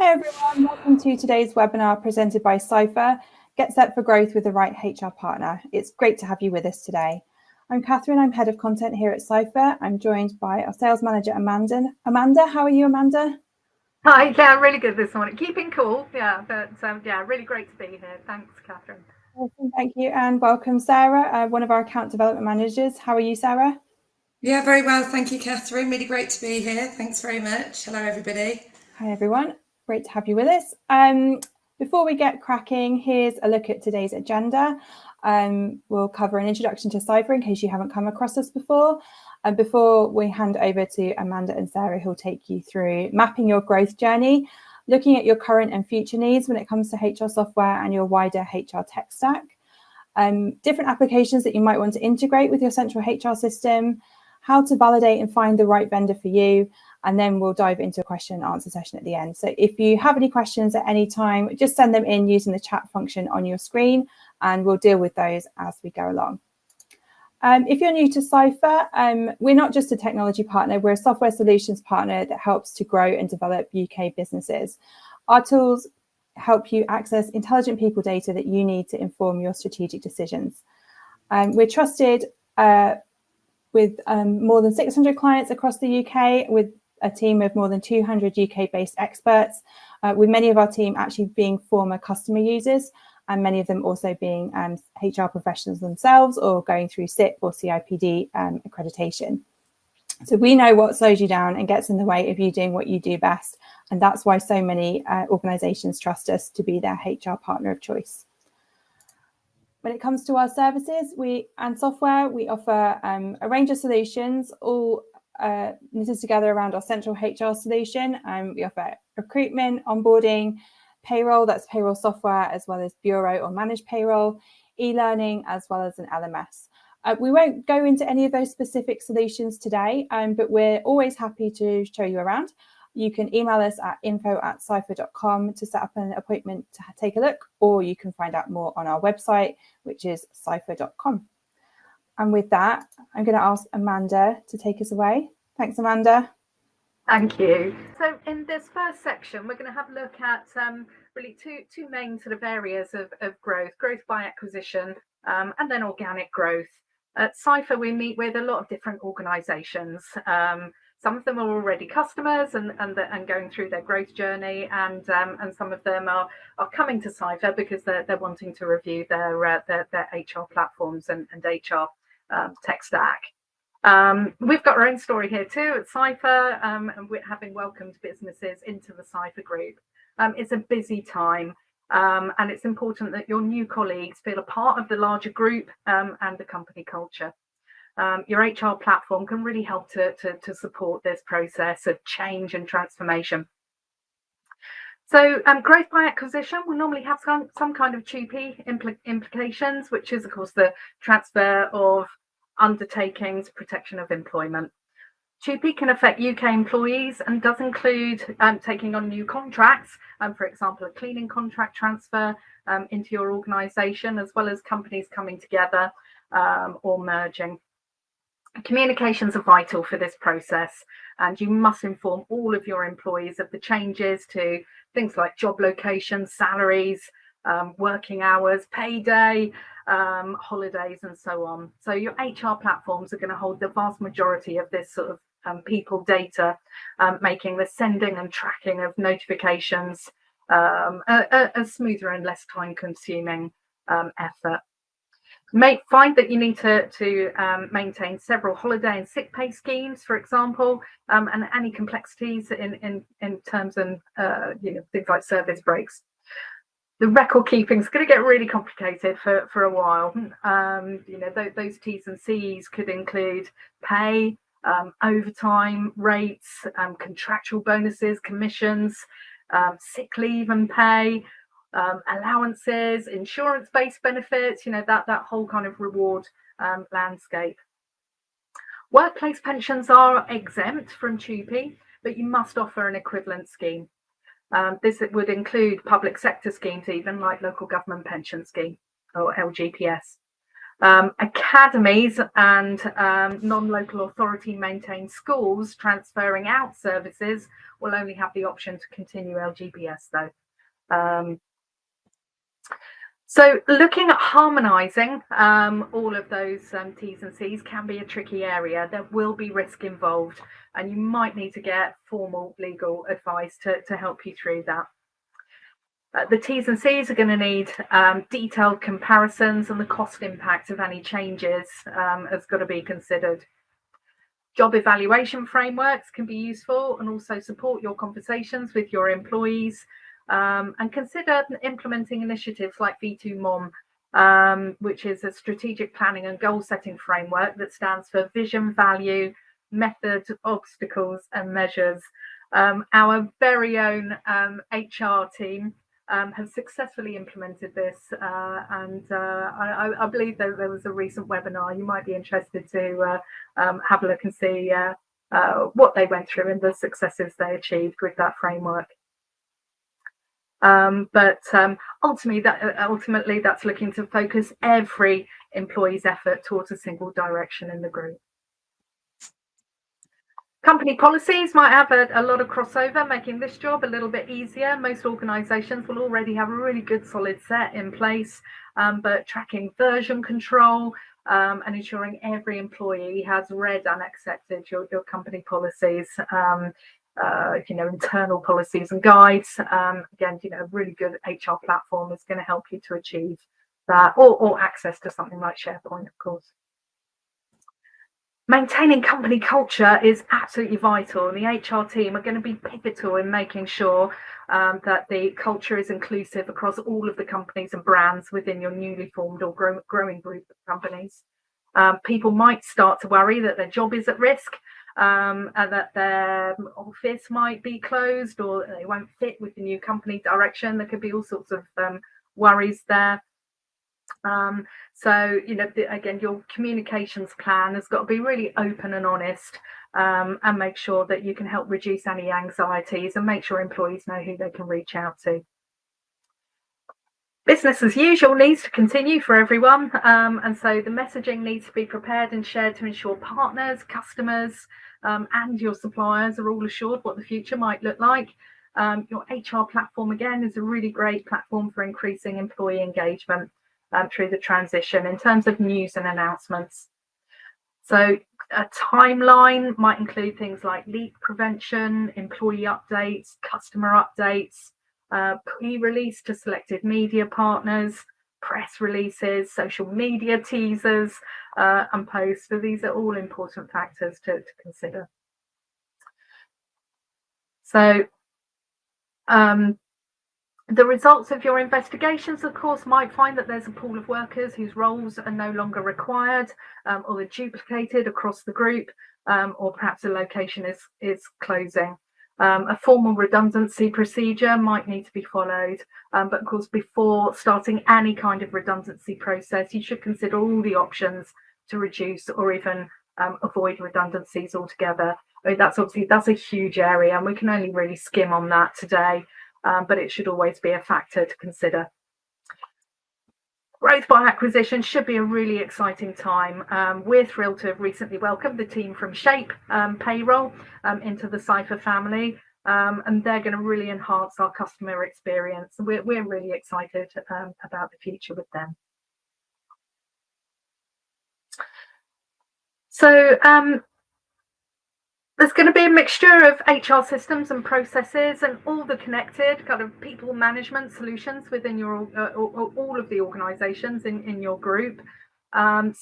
Hi everyone, welcome to today's webinar presented by Ciphr, Get Set for Growth with the Right HR Partner. It's great to have you with us today. I'm Catherine, I'm Head of Content here at Ciphr. I'm joined by our Sales Manager, Amanda. Amanda, how are you, Amanda? Hi, yeah, really good this morning. Keeping cool, yeah, but yeah, really great to be here. Thanks, Catherine. Awesome, thank you, and welcome, Sarah, one of our Account Development Managers. How are you, Sarah? Yeah, very well. Thank you, Catherine. Really great to be here. Thanks very much. Hello, everybody. Hi, everyone. Great to have you with us. Before we get cracking, here's a look at today's agenda. We'll cover an introduction to Ciphr in case you haven't come across us before. And before we hand over to Amanda and Sarah, who'll take you through mapping your growth journey, looking at your current and future needs when it comes to HR software and your wider HR tech stack, different applications that you might want to integrate with your central HR system, how to validate and find the right vendor for you, and then we'll dive into a question and answer session at the end. So if you have any questions at any time, just send them in using the chat function on your screen, and we'll deal with those as we go along. If you're new to Ciphr, we're not just a technology partner, we're a software solutions partner that helps to grow and develop UK businesses. Our tools help you access intelligent people data that you need to inform your strategic decisions. We're trusted with more than 600 clients across the UK, with a team of more than 200 UK-based experts, with many of our team actually being former customer users, and many of them also being HR professionals themselves or going through CIPH or CIPD accreditation. So we know what slows you down and gets in the way of you doing what you do best, and that's why so many organisations trust us to be their HR partner of choice. When it comes to our services and software, we offer a range of solutions, all knitted together around our central HR solution. We offer recruitment, onboarding, payroll, that's payroll software, as well as bureau or managed payroll, e-learning, as well as an LMS. We won't go into any of those specific solutions today, but we're always happy to show you around. You can email us at info@ciphr.com to set up an appointment to take a look, or you can find out more on our website, which is ciphr.com. And with that, I'm going to ask Amanda to take us away. Thanks, Amanda. Thank you. So in this first section, we're going to have a look at really two main sort of areas of growth by acquisition and then organic growth. At Ciphr, we meet with a lot of different organisations. Some of them are already customers and going through their growth journey, and some of them are coming to Ciphr because they're wanting to review their HR platforms and HR tech stack. We've got our own story here too at Ciphr, and we're having welcomed businesses into the Ciphr group. It's a busy time, and it's important that your new colleagues feel a part of the larger group and the company culture. Your HR platform can really help to support this process of change and transformation. So growth by acquisition will normally have some kind of TUPE implications, which is, of course, the transfer of Undertakings Protection of Employment. TUPE can affect UK employees and does include taking on new contracts, for example, a cleaning contract transfer into your organisation, as well as companies coming together or merging. Communications are vital for this process, and you must inform all of your employees of the changes to things like job location, salaries, working hours, payday, holidays, and so on. So your HR platforms are going to hold the vast majority of this sort of people data, making the sending and tracking of notifications a smoother and less time-consuming effort. Find that you need to maintain several holiday and sick pay schemes, for example, and any complexities in terms of things like service breaks. The record keeping is going to get really complicated for a while. Those T's and C's could include pay, overtime rates, contractual bonuses, commissions, sick leave and pay, allowances, insurance-based benefits, that whole kind of reward landscape. Workplace pensions are exempt from TUPE, but you must offer an equivalent scheme. This would include public sector schemes, even like local government pension scheme or LGPS. Academies and non-local authority maintained schools transferring out services will only have the option to continue LGBS though. So looking at harmonising all of those T's and C's can be a tricky area. There will be risk involved, and you might need to get formal legal advice to help you through that. The T's and C's are going to need detailed comparisons, and the cost impact of any changes has got to be considered. Job evaluation frameworks can be useful and also support your conversations with your employees, and consider implementing initiatives like V2MOM, which is a strategic planning and goal setting framework that stands for vision, value, method, obstacles and measures. Our very own HR team have successfully implemented this, and I believe that there was a recent webinar. You might be interested to have a look and see what they went through and the successes they achieved with that framework. But ultimately that's looking to focus every employee's effort towards a single direction in the group. Company policies might have a lot of crossover, making this job a little bit easier. Most organisations will already have a really good solid set in place, but tracking version control and ensuring every employee has read and accepted your company policies, internal policies and guides. Again, a really good HR platform is going to help you to achieve that, or access to something like SharePoint, of course. Maintaining company culture is absolutely vital, and the HR team are going to be pivotal in making sure that the culture is inclusive across all of the companies and brands within your newly formed or growing group of companies. People might start to worry that their job is at risk, and that their office might be closed, or they won't fit with the new company direction. There could be all sorts of worries there. So again, your communications plan has got to be really open and honest, and make sure that you can help reduce any anxieties and make sure employees know who they can reach out to. Business as usual needs to continue for everyone, and so the messaging needs to be prepared and shared to ensure partners, customers, and your suppliers are all assured what the future might look like. Your HR platform, again, is a really great platform for increasing employee engagement through the transition in terms of news and announcements. So a timeline might include things like leak prevention, employee updates, customer updates, pre-release to selected media partners, press releases, social media teasers, and posts. So these are all important factors to consider. So the results of your investigations, of course, might find that there's a pool of workers whose roles are no longer required, or they're duplicated across the group, or perhaps a location is closing. A formal redundancy procedure might need to be followed, but of course, before starting any kind of redundancy process, you should consider all the options to reduce or even avoid redundancies altogether. I mean, that's a huge area, and we can only really skim on that today. But it should always be a factor to consider. Growth by acquisition should be a really exciting time. We're thrilled to have recently welcomed the team from Shape Payroll into the Ciphr family, and they're going to really enhance our customer experience. We're really excited about the future with them. So there's going to be a mixture of HR systems and processes and all the connected kind of people management solutions within your all of the organisations in your group. Of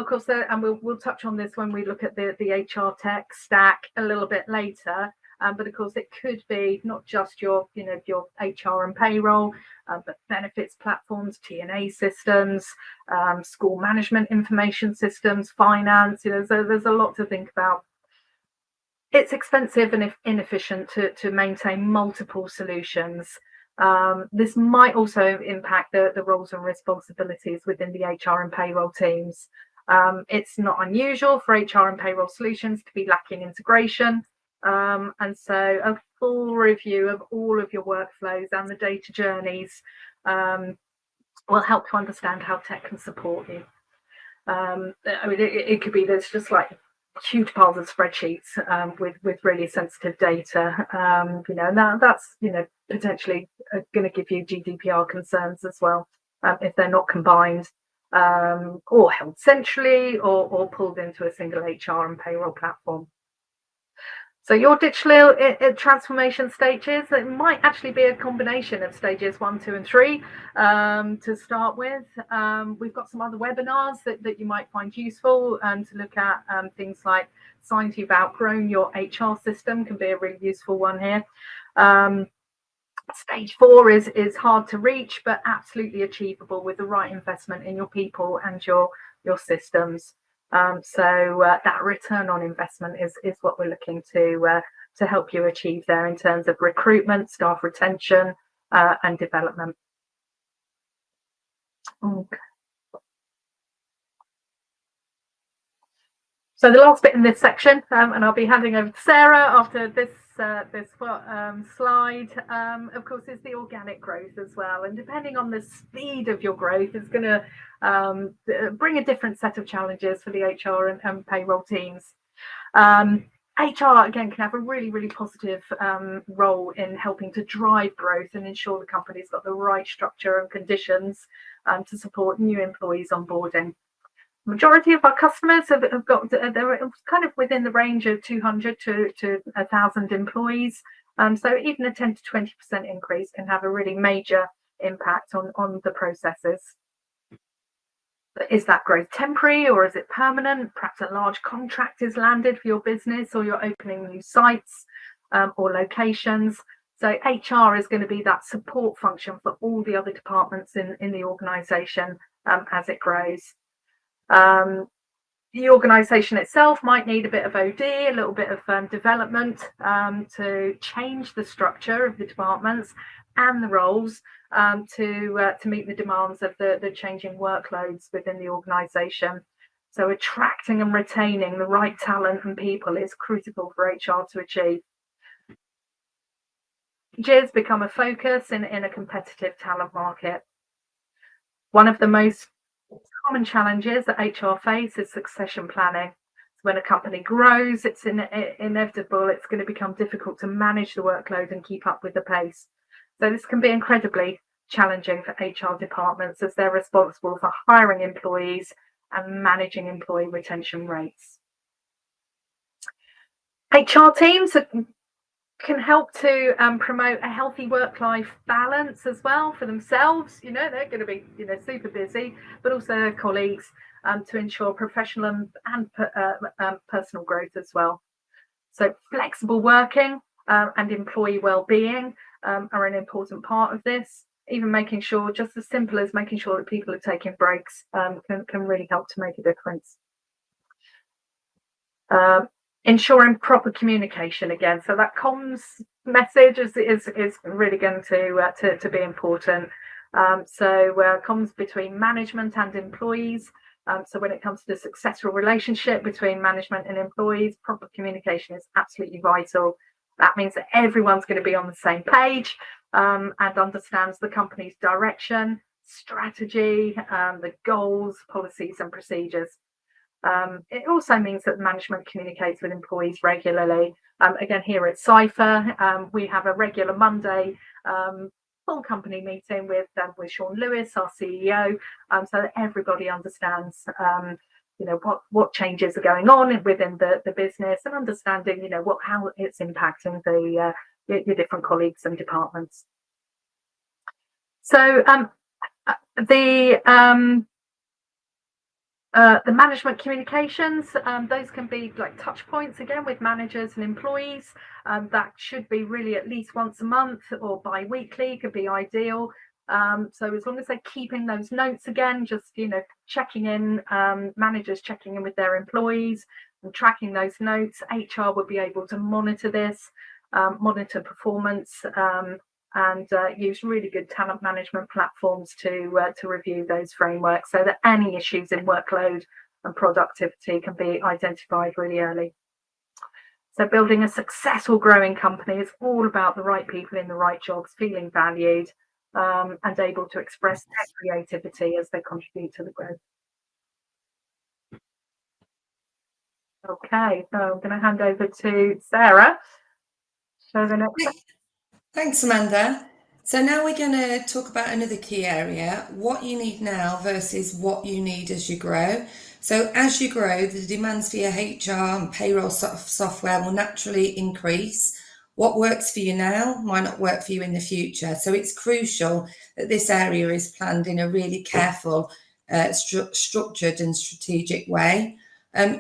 course, and we'll touch on this when we look at the HR tech stack a little bit later. But of course, it could be not just your HR and payroll, but benefits platforms, T&A systems, school management information systems, finance. So there's a lot to think about. It's expensive and inefficient to maintain multiple solutions. This might also impact the roles and responsibilities within the HR and payroll teams. It's not unusual for HR and payroll solutions to be lacking integration. And so a full review of all of your workflows and the data journeys will help to understand how tech can support you. I mean, it could be there's just like huge piles of spreadsheets with really sensitive data, and that's potentially going to give you GDPR concerns as well if they're not combined or held centrally or pulled into a single HR and payroll platform. So your digital transformation stages, it might actually be a combination of stages 1, 2, and 3 to start with. We've got some other webinars that you might find useful to look at things like signs you've outgrown your HR system can be a really useful one here. Stage 4 is hard to reach, but absolutely achievable with the right investment in your people and your systems. So that return on investment is what we're looking to help you achieve there in terms of recruitment, staff retention, and development. Okay. So the last bit in this section, and I'll be handing over to Sarah after this slide, of course, is the organic growth as well. And depending on the speed of your growth, it's going to bring a different set of challenges for the HR and payroll teams. HR, again, can have a really, really positive role in helping to drive growth and ensure the company's got the right structure and conditions to support new employees onboarding. Majority of our customers have got, they're kind of within the range of 200 to 1,000 employees. So even a 10 to 20% increase can have a really major impact on the processes. But is that growth temporary or is it permanent? Perhaps a large contract is landed for your business, or you're opening new sites or locations. So HR is going to be that support function for all the other departments in the organisation as it grows. The organisation itself might need a bit of OD, a little bit of development to change the structure of the departments and the roles to meet the demands of the changing workloads within the organisation. So attracting and retaining the right talent and people is critical for HR to achieve. Has become a focus in a competitive talent market. One of the most common challenges that HR face is succession planning. When a company grows, it's inevitable it's going to become difficult to manage the workload and keep up with the pace. So this can be incredibly challenging for HR departments as they're responsible for hiring employees and managing employee retention rates. HR teams can help to promote a healthy work-life balance as well for themselves. They're going to be super busy, but also their colleagues to ensure professional and personal growth as well. So flexible working and employee well-being are an important part of this. Even making sure, just as simple as making sure that people are taking breaks can really help to make a difference. Ensuring proper communication again, so that comms message is really going to be important. So comms between management and employees. So when it comes to the successful relationship between management and employees, proper communication is absolutely vital. That means that everyone's going to be on the same page and understands the company's direction, strategy, the goals, policies, and procedures. It also means that management communicates with employees regularly. Again, here at Ciphr, we have a regular Monday full company meeting with Sean Lewis, our CEO, so that everybody understands what changes are going on within the business and understanding how it's impacting your different colleagues and departments. So the management communications, those can be like touch points again with managers and employees. That should be really at least once a month or bi-weekly could be ideal. So as long as they're keeping those notes again, just checking in, managers checking in with their employees and tracking those notes, HR will be able to monitor this, monitor performance, and use really good talent management platforms to review those frameworks so that any issues in workload and productivity can be identified really early. So building a successful growing company is all about the right people in the right jobs, feeling valued, and able to express their creativity as they contribute to the growth. Okay, so I'm going to hand over to Sarah. So the next. Thanks, Amanda. So now we're going to talk about another key area, what you need now versus what you need as you grow. So as you grow, the demands for your HR and payroll software will naturally increase. What works for you now might not work for you in the future. So it's crucial that this area is planned in a really careful, structured and strategic way.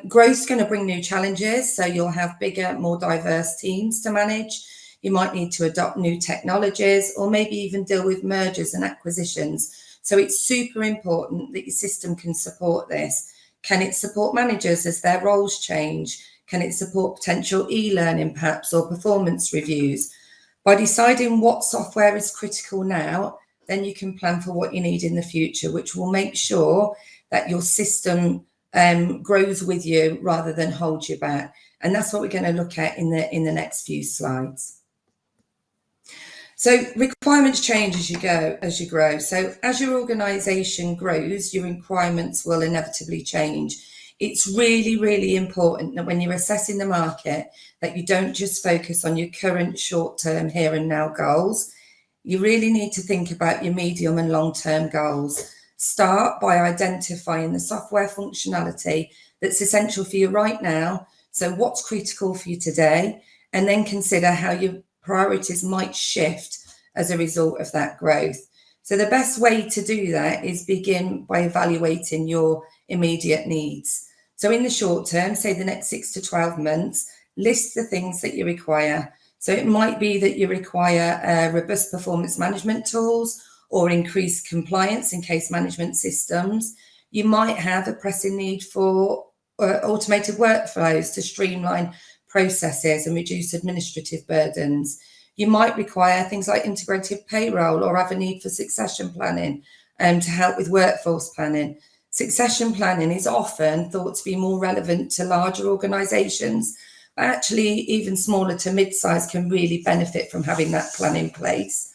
Growth's going to bring new challenges. So you'll have bigger, more diverse teams to manage. You might need to adopt new technologies or maybe even deal with mergers and acquisitions. So it's super important that your system can support this. Can it support managers as their roles change? Can it support potential e-learning perhaps or performance reviews? By deciding what software is critical now, then you can plan for what you need in the future, which will make sure that your system grows with you rather than hold you back. And that's what we're going to look at in the next few slides. So requirements change as you grow. So as your organisation grows, your requirements will inevitably change. It's really, really important that when you're assessing the market, that you don't just focus on your current short-term here and now goals. You really need to think about your medium and long-term goals. Start by identifying the software functionality that's essential for you right now. So what's critical for you today, and then consider how your priorities might shift as a result of that growth. So the best way to do that is begin by evaluating your immediate needs. So in the short term, say the next 6 to 12 months, list the things that you require. So it might be that you require robust performance management tools or increased compliance and case management systems. You might have a pressing need for automated workflows to streamline processes and reduce administrative burdens. You might require things like integrated payroll or have a need for succession planning to help with workforce planning. Succession planning is often thought to be more relevant to larger organisations, but actually even smaller to mid-size can really benefit from having that plan in place.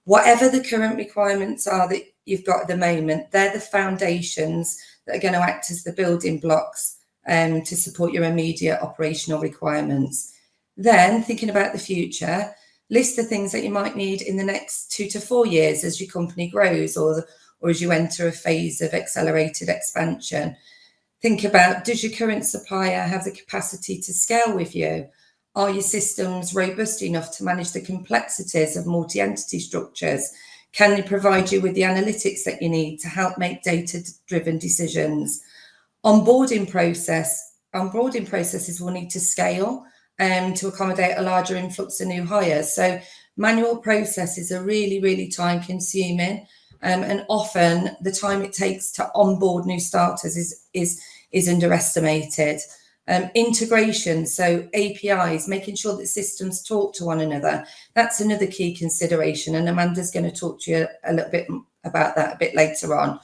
Whatever the current requirements are that you've got at the moment, they're the foundations that are going to act as the building blocks to support your immediate operational requirements. Then, thinking about the future, list the things that you might need in the next 2 to 4 years as your company grows or as you enter a phase of accelerated expansion. Think about, does your current supplier have the capacity to scale with you? Are your systems robust enough to manage the complexities of multi-entity structures? Can they provide you with the analytics that you need to help make data-driven decisions? Onboarding processes will need to scale to accommodate a larger influx of new hires. So manual processes are really, really time consuming. And often the time it takes to onboard new starters is underestimated. Integration, so APIs, making sure that systems talk to one another, that's another key consideration. And Amanda's going to talk to you a little bit about that a bit later on.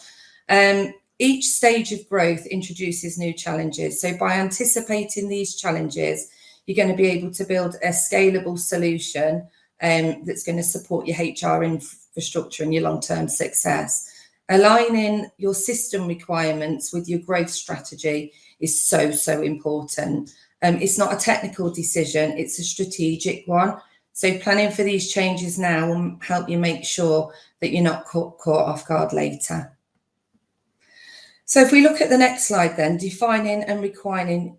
Each stage of growth introduces new challenges. So by anticipating these challenges, you're going to be able to build a scalable solution that's going to support your HR infrastructure and your long-term success. Aligning your system requirements with your growth strategy is so important. It's not a technical decision, it's a strategic one. So planning for these changes now will help you make sure that you're not caught off guard later. So if we look at the next slide then, defining and refining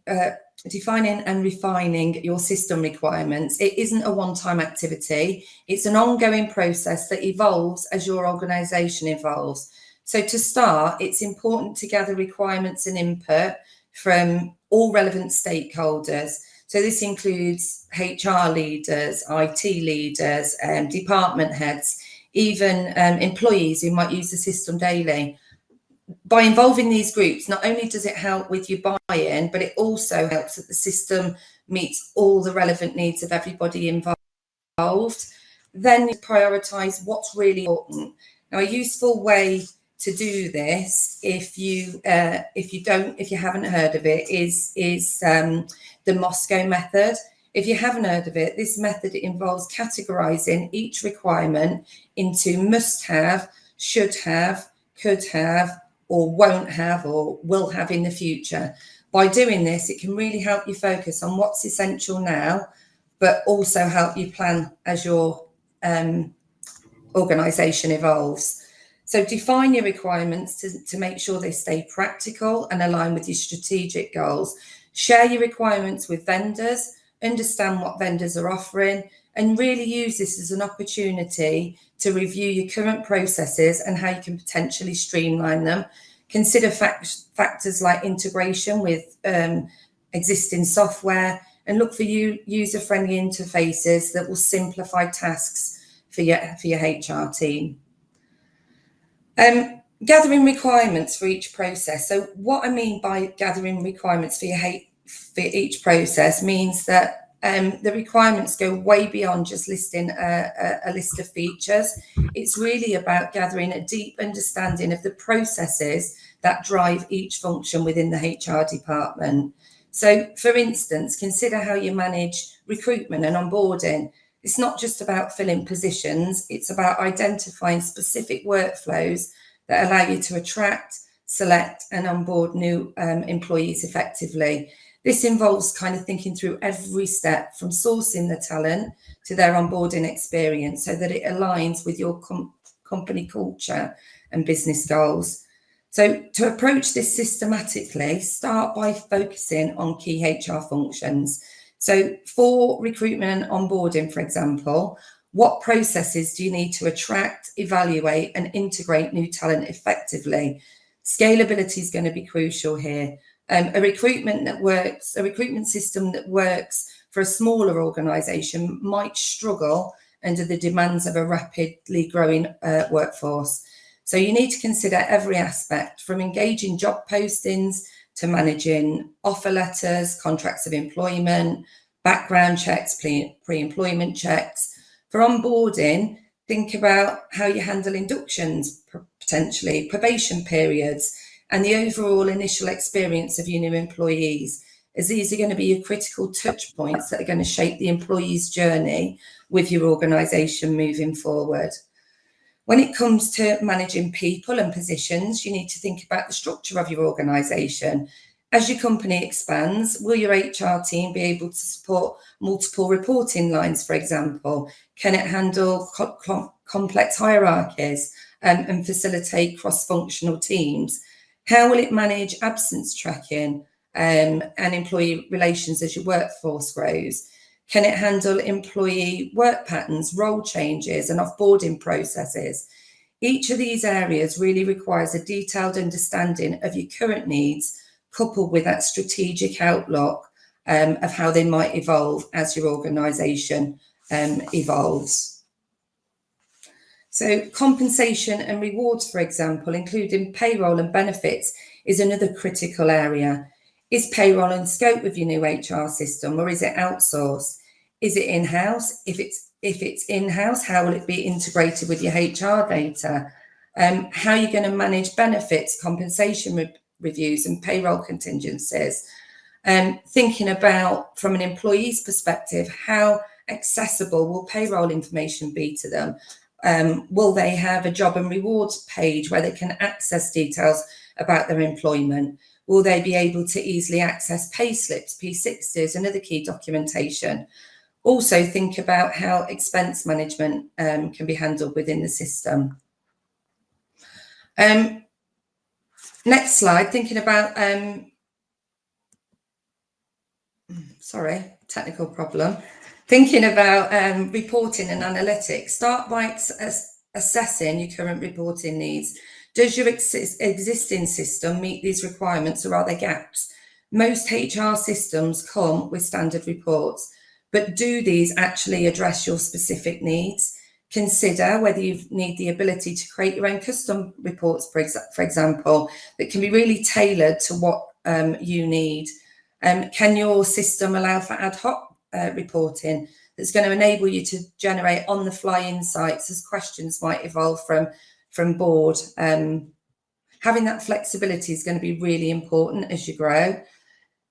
your system requirements, it isn't a one-time activity. It's an ongoing process that evolves as your organisation evolves. So to start, it's important to gather requirements and input from all relevant stakeholders. So this includes HR leaders, IT leaders, department heads, even employees who might use the system daily. By involving these groups, not only does it help with your buy-in, but it also helps that the system meets all the relevant needs of everybody involved. Then you prioritise what's really important. Now, a useful way to do this, if you haven't heard of it, is the Moscow method. If you haven't heard of it, this method involves categorising each requirement into must have, should have, could have, or won't have, or will have in the future. By doing this, it can really help you focus on what's essential now, but also help you plan as your organisation evolves. So define your requirements to make sure they stay practical and align with your strategic goals. Share your requirements with vendors, understand what vendors are offering, and really use this as an opportunity to review your current processes and how you can potentially streamline them. Consider factors like integration with existing software, and look for user-friendly interfaces that will simplify tasks for your HR team. Gathering requirements for each process. So what I mean by gathering requirements for each process means that the requirements go way beyond just listing a list of features. It's really about gathering a deep understanding of the processes that drive each function within the HR department. So, for instance, consider how you manage recruitment and onboarding. It's not just about filling positions, it's about identifying specific workflows that allow you to attract, select, and onboard new employees effectively. This involves kind of thinking through every step from sourcing the talent to their onboarding experience so that it aligns with your company culture and business goals. So to approach this systematically, start by focusing on key HR functions. So for recruitment and onboarding, for example, what processes do you need to attract, evaluate, and integrate new talent effectively? Scalability is going to be crucial here. A recruitment system that works for a smaller organisation might struggle under the demands of a rapidly growing workforce. So you need to consider every aspect, from engaging job postings to managing offer letters, contracts of employment, background checks, pre-employment checks. For onboarding, think about how you handle inductions, potentially probation periods, and the overall initial experience of your new employees, as these are going to be your critical touch points that are going to shape the employee's journey with your organisation moving forward. When it comes to managing people and positions, you need to think about the structure of your organisation. As your company expands, will your HR team be able to support multiple reporting lines, for example? Can it handle complex hierarchies and facilitate cross-functional teams? How will it manage absence tracking and employee relations as your workforce grows? Can it handle employee work patterns, role changes, and offboarding processes? Each of these areas really requires a detailed understanding of your current needs, coupled with that strategic outlook of how they might evolve as your organisation evolves. So compensation and rewards, for example, including payroll and benefits, is another critical area. Is payroll in scope with your new HR system, or is it outsourced? Is it in-house? If it's in-house, how will it be integrated with your HR data? How are you going to manage benefits, compensation reviews, and payroll contingencies? Thinking about, from an employee's perspective, how accessible will payroll information be to them? Will they have a job and rewards page where they can access details about their employment? Will they be able to easily access pay slips, P60s, and other key documentation? Also think about how expense management can be handled within the system. Next slide, thinking about, sorry, technical problem. Thinking about reporting and analytics. Start by assessing your current reporting needs. Does your existing system meet these requirements, or are there gaps? Most HR systems come with standard reports, but do these actually address your specific needs? Consider whether you need the ability to create your own custom reports, for example, that can be really tailored to what you need. Can your system allow for ad hoc reporting that's going to enable you to generate on-the-fly insights as questions might evolve from board? Having that flexibility is going to be really important as you grow.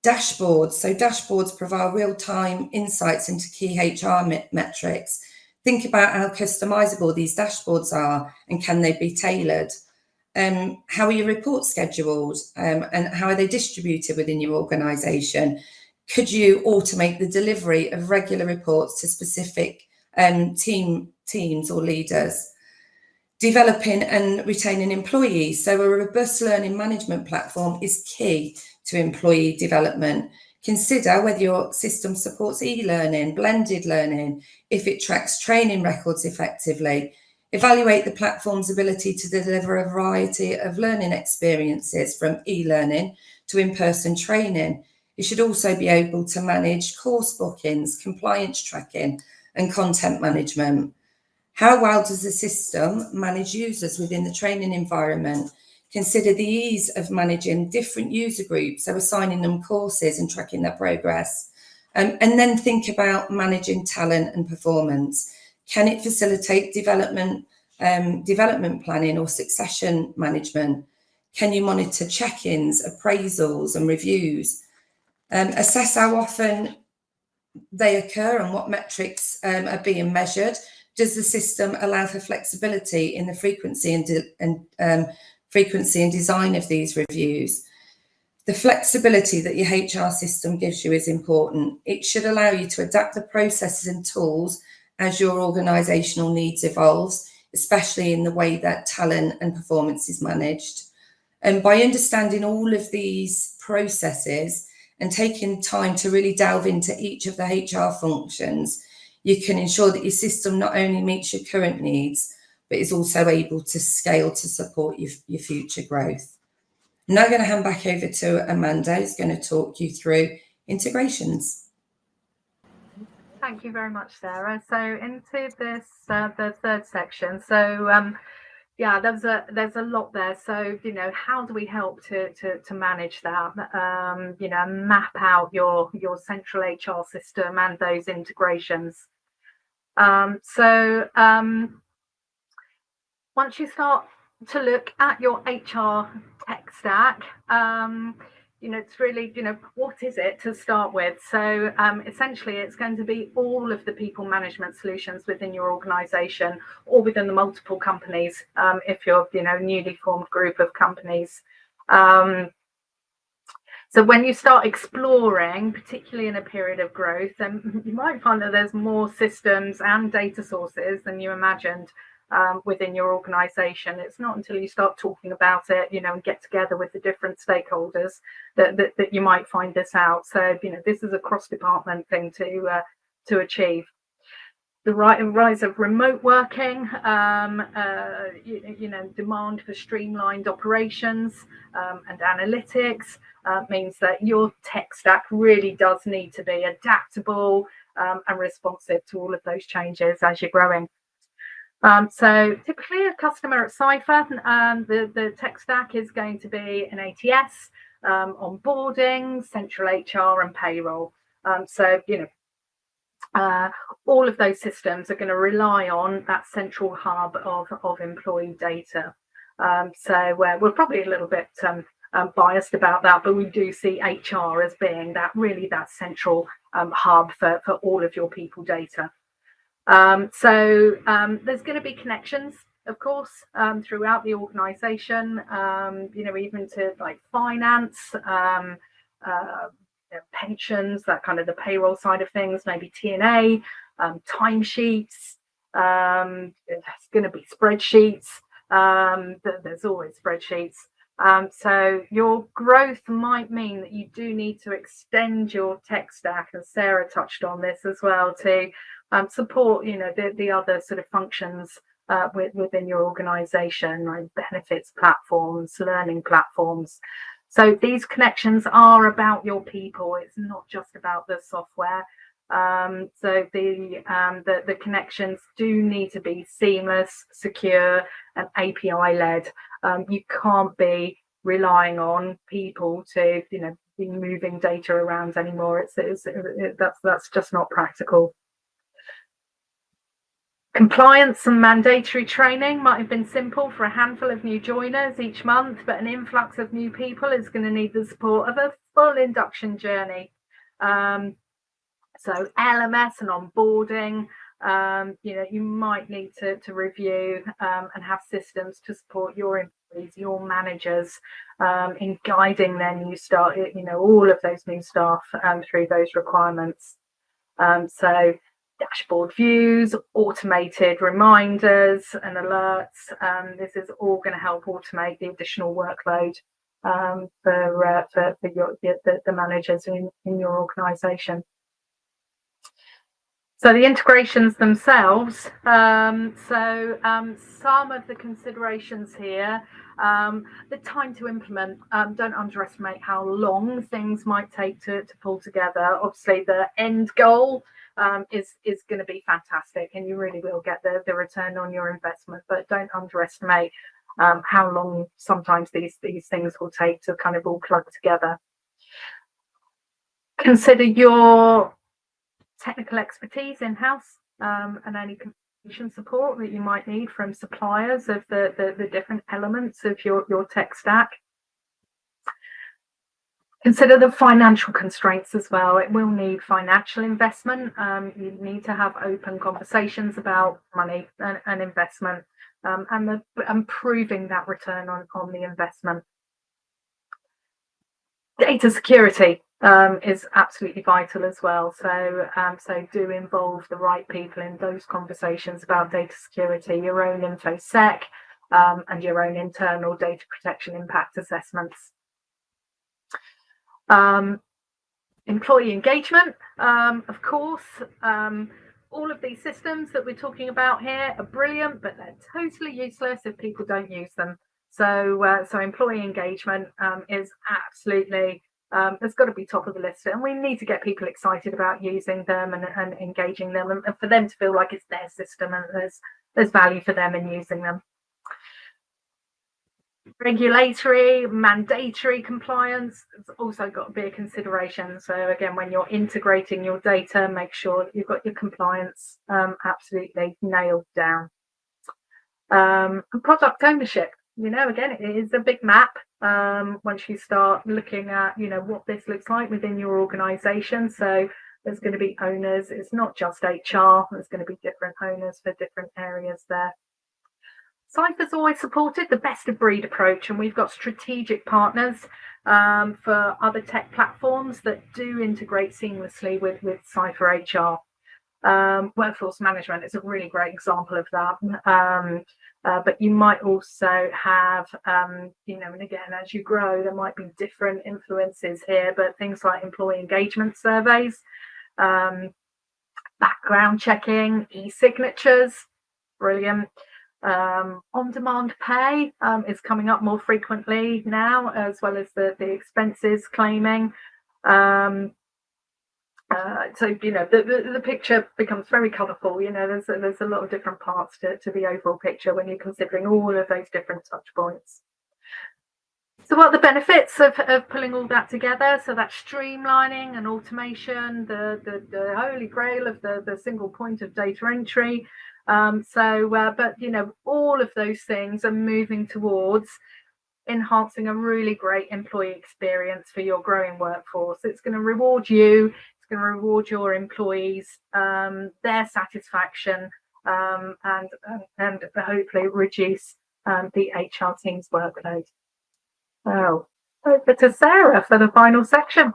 Dashboards. So dashboards provide real-time insights into key HR metrics. Think about how customizable these dashboards are and can they be tailored? How are your reports scheduled, and how are they distributed within your organisation? Could you automate the delivery of regular reports to specific teams or leaders? Developing and retaining employees. So a robust learning management platform is key to employee development. Consider whether your system supports e-learning, blended learning, if it tracks training records effectively. Evaluate the platform's ability to deliver a variety of learning experiences from e-learning to in-person training. You should also be able to manage course bookings, compliance tracking, and content management. How well does the system manage users within the training environment? Consider the ease of managing different user groups, so assigning them courses and tracking their progress. And then think about managing talent and performance. Can it facilitate development planning or succession management? Can you monitor check-ins, appraisals and reviews? Assess how often they occur and what metrics are being measured. Does the system allow for flexibility in the frequency and design of these reviews? The flexibility that your HR system gives you is important. It should allow you to adapt the processes and tools as your organisational needs evolves, especially in the way that talent and performance is managed. And by understanding all of these processes and taking time to really delve into each of the HR functions, you can ensure that your system not only meets your current needs, but is also able to scale to support your future growth. I'm now going to hand back over to Amanda, who's going to talk you through integrations. Thank you very much, Sarah. So into this, the third section. So yeah, there's a lot there. So, you know, how do we help to manage that? You know, map out your central HR system and those integrations. Once you start to look at your HR tech stack, you know, it's really, you know, what is it to start with? So essentially, it's going to be all of the people management solutions within your organization or within the multiple companies, if you're, you know, newly formed group of companies. So when you start exploring, particularly in a period of growth, then you might find that there's more systems and data sources than you imagined within your organization. It's not until you start talking about it, you know, and get together with the different stakeholders that you might find this out. So, you know, this is a cross-department thing to achieve. The rise of remote working, you know, demand for streamlined operations and analytics means that your tech stack really does need to be adaptable and responsive to all of those changes as you're growing. So typically a customer at Ciphr, the tech stack is going to be an ATS, onboarding, central HR and payroll. So, you know, all of those systems are going to rely on that central hub of employee data. So we're probably a little bit biased about that, but we do see HR as being that central hub for all of your people data. So there's going to be connections, of course, throughout the organization, you know, even to like finance, pensions, that kind of the payroll side of things, maybe T&A, timesheets, there's going to be spreadsheets, there's always spreadsheets. So your growth might mean that you do need to extend your tech stack, and Sarah touched on this as well, to support, you know, the other sort of functions within your organization, like benefits platforms, learning platforms. So these connections are about your people. It's not just about the software. So the connections do need to be seamless, secure, and API led. You can't be relying on people to, you know, be moving data around anymore. That's just not practical. Compliance and mandatory training might have been simple for a handful of new joiners each month, but an influx of new people is going to need the support of a full induction journey. So LMS and onboarding, you might need to review and have systems to support your employees, your managers, in guiding their new staff, all of those new staff through those requirements. So dashboard views, automated reminders and alerts. This is all going to help automate the additional workload for the managers in your organisation. So the integrations themselves, some of the considerations here, the time to implement, don't underestimate how long things might take to pull together. Obviously the end goal is going to be fantastic, and you really will get the return on your investment, but don't underestimate how long sometimes these things will take to kind of all plug together. Consider your technical expertise in-house and any configuration support that you might need from suppliers of the different elements of your tech stack. Consider the financial constraints as well. It will need financial investment. You need to have open conversations about money and investment and proving that return on the investment. Data security is absolutely vital as well. So do involve the right people in those conversations about data security, your own InfoSec and your own internal data protection impact assessments. Employee engagement, of course. All of these systems that we're talking about here are brilliant, but they're totally useless if people don't use them. So employee engagement is absolutely, it's got to be top of the list, and we need to get people excited about using them and engaging them, and for them to feel like it's their system and there's value for them in using them. Regulatory, mandatory compliance has also got to be a consideration. So again, when you're integrating your data, make sure that you've got your compliance absolutely nailed down. Product ownership, again, it is a big map. Once you start looking at, what this looks like within your organization. So there's going to be owners. It's not just HR. There's going to be different owners for different areas there. Ciphr's always supported the best of breed approach, and we've got strategic partners for other tech platforms that do integrate seamlessly with Ciphr HR. Workforce management is a really great example of that. But you might also have, and again, as you grow, there might be different influences here, but things like employee engagement surveys, background checking, e-signatures, brilliant. On-demand pay is coming up more frequently now, as well as the expenses claiming. So the picture becomes very colourful. There's a lot of different parts to the overall picture when you're considering all of those different touch points. So what are the benefits of pulling all that together? So that's streamlining and automation, the holy grail of the single point of data entry. But all of those things are moving towards enhancing a really great employee experience for your growing workforce. It's going to reward you, it's going to reward your employees, their satisfaction, and hopefully reduce the HR team's workload. So over to Sarah for the final section.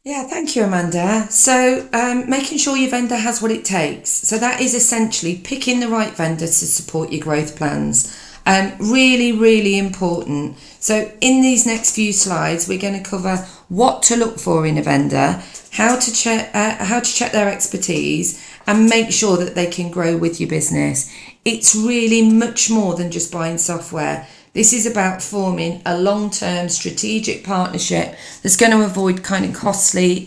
Yeah, thank you, Amanda. So making sure your vendor has what it takes. So that is essentially picking the right vendor to support your growth plans. Really, really important. So in these next few slides, we're going to cover what to look for in a vendor, how to check their expertise, and make sure that they can grow with your business. It's really much more than just buying software. This is about forming a long-term strategic partnership that's going to avoid kind of costly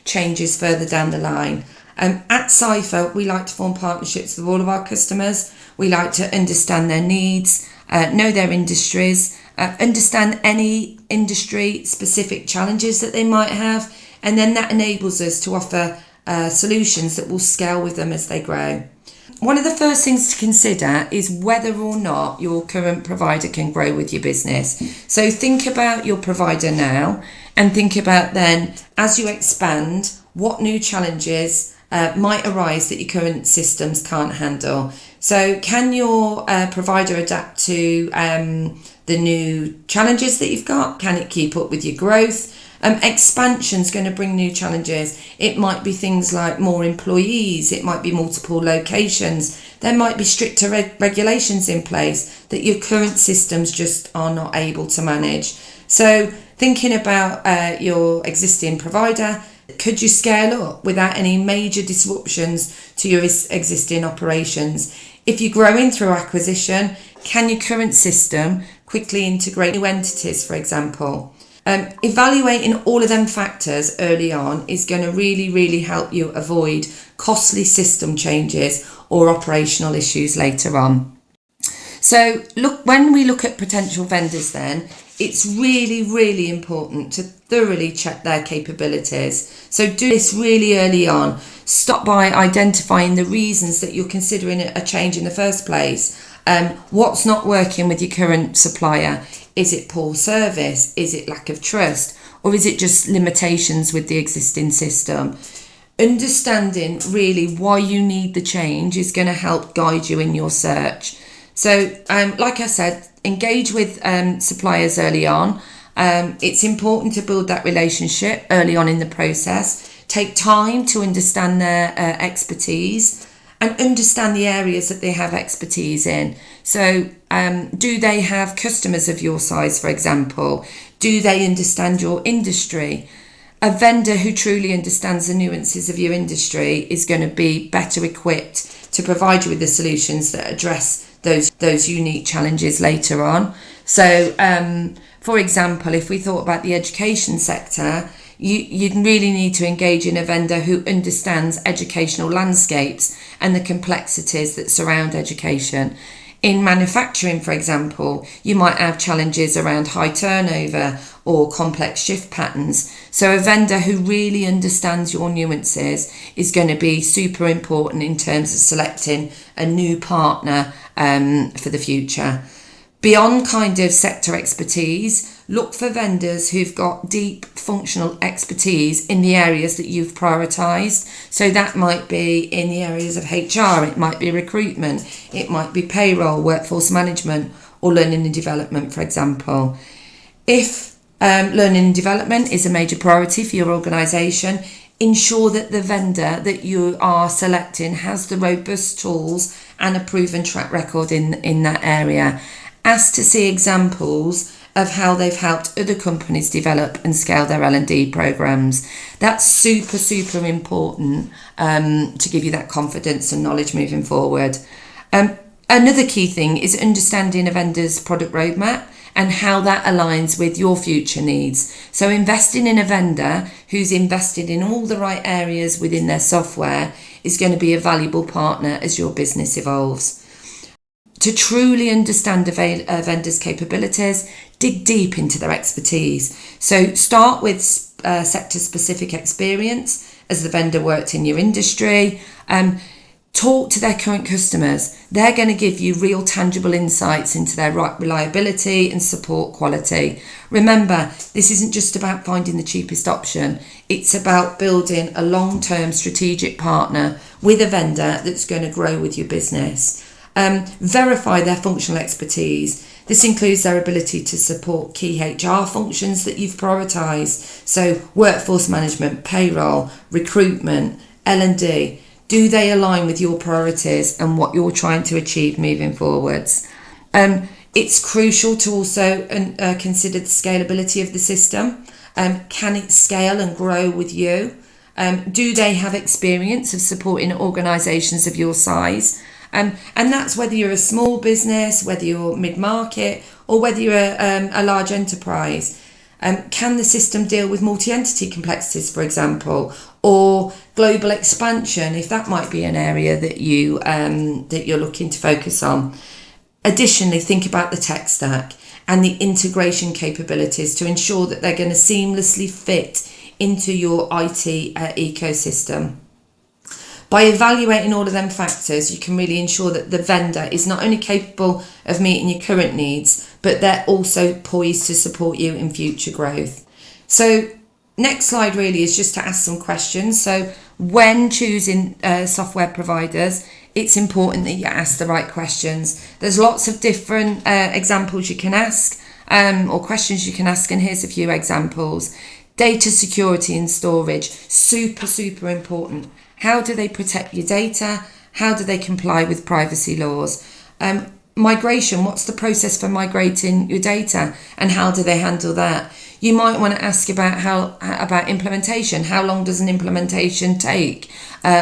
changes further down the line. At Ciphr, we like to form partnerships with all of our customers. We like to understand their needs, know their industries, understand any industry-specific challenges that they might have, and then that enables us to offer solutions that will scale with them as they grow. one of the first things to consider is whether or not your current provider can grow with your business. So think about your provider now and think about then, as you expand, what new challenges might arise that your current systems can't handle. So can your provider adapt to the new challenges that you've got? Can it keep up with your growth? Expansion's going to bring new challenges. It might be things like more employees, it might be multiple locations, there might be stricter regulations in place that your current systems just are not able to manage. So thinking about your existing provider, could you scale up without any major disruptions to your existing operations? If you're growing through acquisition, can your current system quickly integrate new entities, for example? Evaluating all of them factors early on is going to really help you avoid costly system changes or operational issues later on. So when we look at potential vendors then, it's really important to thoroughly check their capabilities. So do this really early on. Start by identifying the reasons that you're considering a change in the first place. What's not working with your current supplier? Is it poor service? Is it lack of trust? Or is it just limitations with the existing system? Understanding really why you need the change is going to help guide you in your search. So like I said, engage with suppliers early on. It's important to build that relationship early on in the process. Take time to understand their expertise and understand the areas that they have expertise in. So do they have customers of your size, for example? Do they understand your industry? A vendor who truly understands the nuances of your industry is going to be better equipped to provide you with the solutions that address those unique challenges later on. So, for example, if we thought about the education sector, you'd really need to engage in a vendor who understands educational landscapes and the complexities that surround education. In manufacturing, for example, you might have challenges around high turnover or complex shift patterns. So a vendor who really understands your nuances is going to be super important in terms of selecting a new partner for the future. Beyond kind of sector expertise, look for vendors who've got deep functional expertise in the areas that you've prioritised. So that might be in the areas of HR, it might be recruitment, it might be payroll, workforce management, or learning and development, for example. If learning and development is a major priority for your organisation, ensure that the vendor that you are selecting has the robust tools and a proven track record in that area. Ask to see examples of how they've helped other companies develop and scale their L&D programs. That's super important to give you that confidence and knowledge moving forward. Another key thing is understanding a vendor's product roadmap and how that aligns with your future needs. So investing in a vendor who's invested in all the right areas within their software is going to be a valuable partner as your business evolves. To truly understand a vendor's capabilities, dig deep into their expertise. So start with sector-specific experience as the vendor worked in your industry. Talk to their current customers. They're going to give you real tangible insights into their reliability and support quality. Remember, this isn't just about finding the cheapest option. It's about building a long-term strategic partner with a vendor that's going to grow with your business. Verify their functional expertise. This includes their ability to support key HR functions that you've prioritised. So workforce management, payroll, recruitment, L&D. Do they align with your priorities and what you're trying to achieve moving forwards? It's crucial to also consider the scalability of the system. Can it scale and grow with you? Do they have experience of supporting organisations of your size? And that's whether you're a small business, whether you're mid-market, or whether you're a large enterprise. Can the system deal with multi-entity complexities, for example, or global expansion, if that might be an area that you're looking to focus on? Additionally, think about the tech stack and the integration capabilities to ensure that they're going to seamlessly fit into your IT ecosystem. By evaluating all of them factors, you can really ensure that the vendor is not only capable of meeting your current needs, but they're also poised to support you in future growth. So next slide really is just to ask some questions. So when choosing software providers, it's important that you ask the right questions. There's lots of different examples you can ask or questions you can ask, and here's a few examples. Data security and storage, super important. How do they protect your data? How do they comply with privacy laws? Migration, what's the process for migrating your data and how do they handle that? You might want to ask about implementation. How long does an implementation take?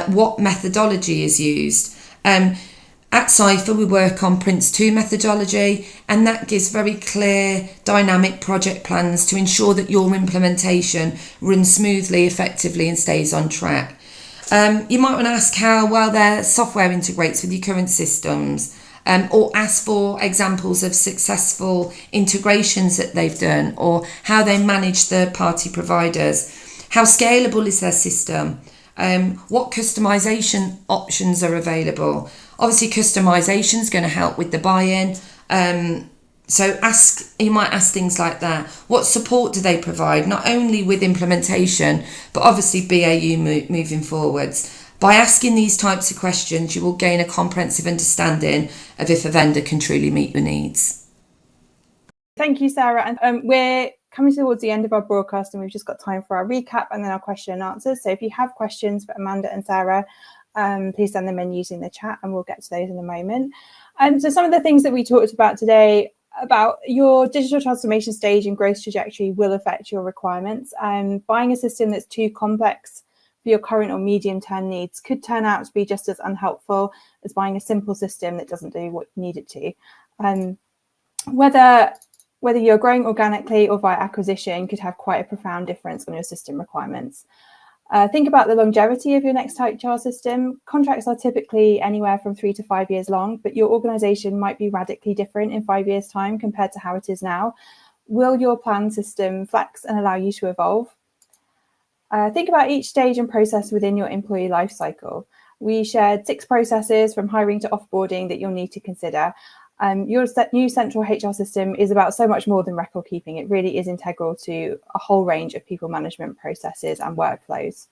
What methodology is used? At Ciphr, we work on Prince 2 methodology, and that gives very clear, dynamic project plans to ensure that your implementation runs smoothly, effectively, and stays on track. You might want to ask how well their software integrates with your current systems, or ask for examples of successful integrations that they've done, or how they manage third-party providers. How scalable is their system? What customization options are available? Obviously, customization is going to help with the buy-in. So you might ask things like that. What support do they provide? Not only with implementation, but obviously BAU moving forwards. By asking these types of questions, you will gain a comprehensive understanding of if a vendor can truly meet your needs. Thank you, Sarah. And we're coming towards the end of our broadcast, and we've just got time for our recap and then our question and answers. So if you have questions for Amanda and Sarah, please send them in using the chat, and we'll get to those in a moment. So some of the things that we talked about today about your digital transformation stage and growth trajectory will affect your requirements. Buying a system that's too complex for your current or medium-term needs could turn out to be just as unhelpful as buying a simple system that doesn't do what you need it to. Whether you're growing organically or via acquisition could have quite a profound difference on your system requirements. Think about the longevity of your next type HR system. Contracts are typically anywhere from 3 to 5 years long, but your organization might be radically different in 5 years' time compared to how it is now. Will your planned system flex and allow you to evolve? Think about each stage and process within your employee life cycle. We shared 6 processes from hiring to offboarding that you'll need to consider. Your new central HR system is about so much more than record keeping. It really is integral to a whole range of people management processes and workflows.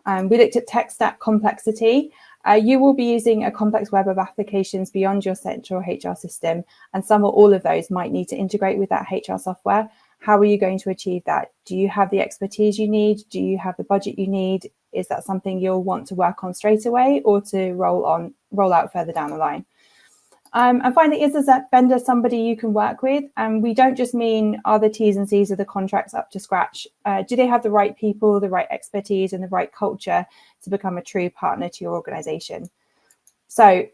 We looked at tech stack complexity. You will be using a complex web of applications beyond your central HR system, and some or all of those might need to integrate with that HR software. How are you going to achieve that? Do you have the expertise you need? Do you have the budget you need? Is that something you'll want to work on straight away or to roll out further down the line? And finally, is a vendor somebody you can work with? And we don't just mean, are the T's and C's of the contracts up to scratch? Do they have the right people, the right expertise, and the right culture to become a true partner to your organization? So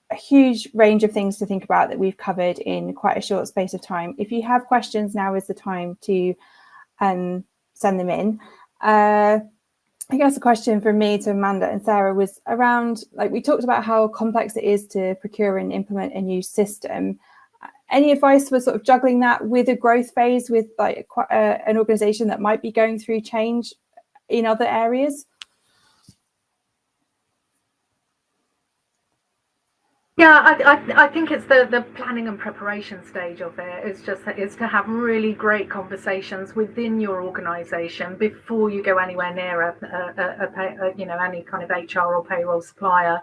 a huge range of things to think about that we've covered in quite a short space of time. If you have questions, now is the time to send them in. I guess the question from me to Amanda and Sarah was around, like, we talked about how complex it is to procure and implement a new system. Any advice for sort of juggling that with a growth phase with like an organization that might be going through change in other areas? Yeah, I think it's the planning and preparation stage of it. It's to have really great conversations within your organisation before you go anywhere near any kind of HR or payroll supplier.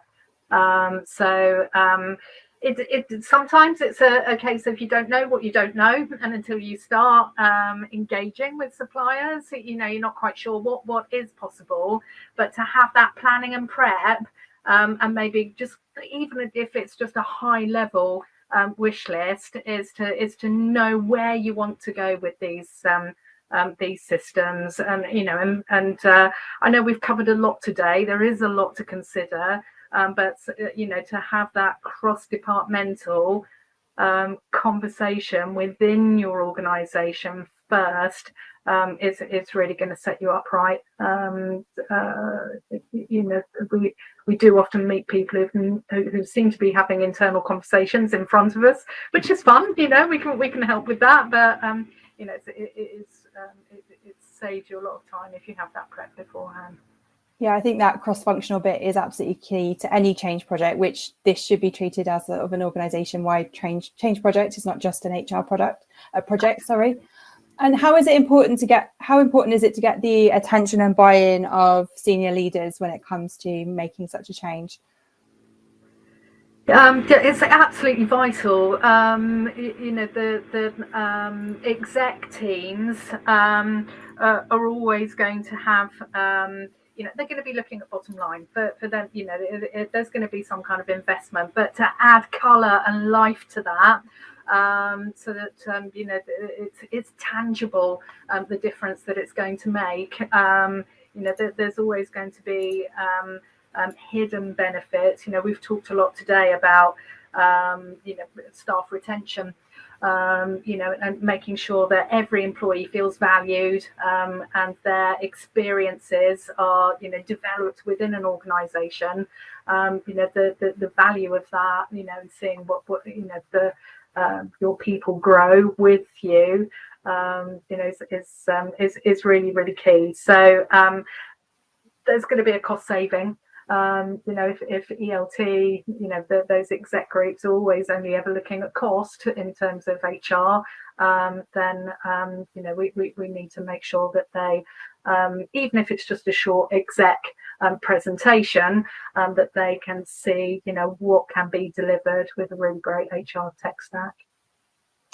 Sometimes it's a case of you don't know what you don't know, and until you start engaging with suppliers, you're not quite sure what is possible. But to have that planning and prep, and maybe just even if it's just a high level wish list, is to know where you want to go with these systems. And I know we've covered a lot today. There is a lot to consider, but to have that cross-departmental conversation within your organisation first, it's really going to set you up right. We do often meet people who seem to be having internal conversations in front of us, which is fun. We can help with that, but it saves you a lot of time if you have that prep beforehand. Yeah, I think that cross-functional bit is absolutely key to any change project, which this should be treated as of an organisation-wide change project. It's not just an HR project. Sorry. And how is it important to get? How important is it to get the attention and buy-in of senior leaders when it comes to making such a change? It's absolutely vital. You know, the exec teams are always going to have, you know, they're going to be looking at bottom line for them. You know, there's going to be some kind of investment, but to add colour and life to that, so that you know, it's tangible, the difference that it's going to make. You know, there's always going to be hidden benefits. You know, we've talked a lot today about you know, staff retention, you know, and making sure that every employee feels valued, and their experiences are, you know, developed within an organisation. You know, the value of that, you know, and seeing what you know, your people grow with you, you know, is really key. So there's going to be a cost saving. You know, if ELT, you know, those exec groups are always only ever looking at cost in terms of HR, then you know, we need to make sure that they, even if it's just a short exec presentation, that they can see, you know, what can be delivered with a really great HR tech stack.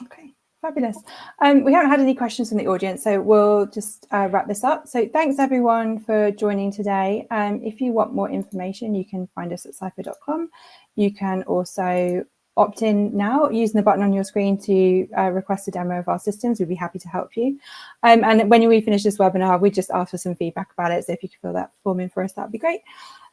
Okay. Fabulous. We haven't had any questions from the audience, so we'll just wrap this up. So thanks everyone for joining today. If you want more information, you can find us at ciphr.com. You can also opt in now using the button on your screen to request a demo of our systems. We'd be happy to help you. And when we finish this webinar, we just ask for some feedback about it. So if you could fill that form in for us, that'd be great.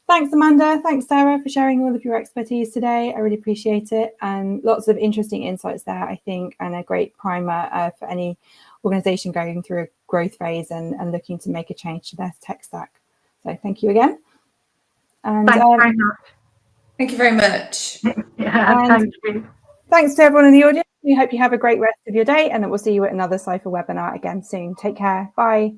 Thanks, Amanda. Thanks, Sarah, for sharing all of your expertise today. I really appreciate it. And lots of interesting insights there, I think, and a great primer for any organisation going through a growth phase and looking to make a change to their tech stack. So thank you again. And thank you very much. Thank you very much. Yeah, thank you. Thanks to everyone in the audience. We hope you have a great rest of your day, and that we'll see you at another Ciphr webinar again soon. Take care. Bye.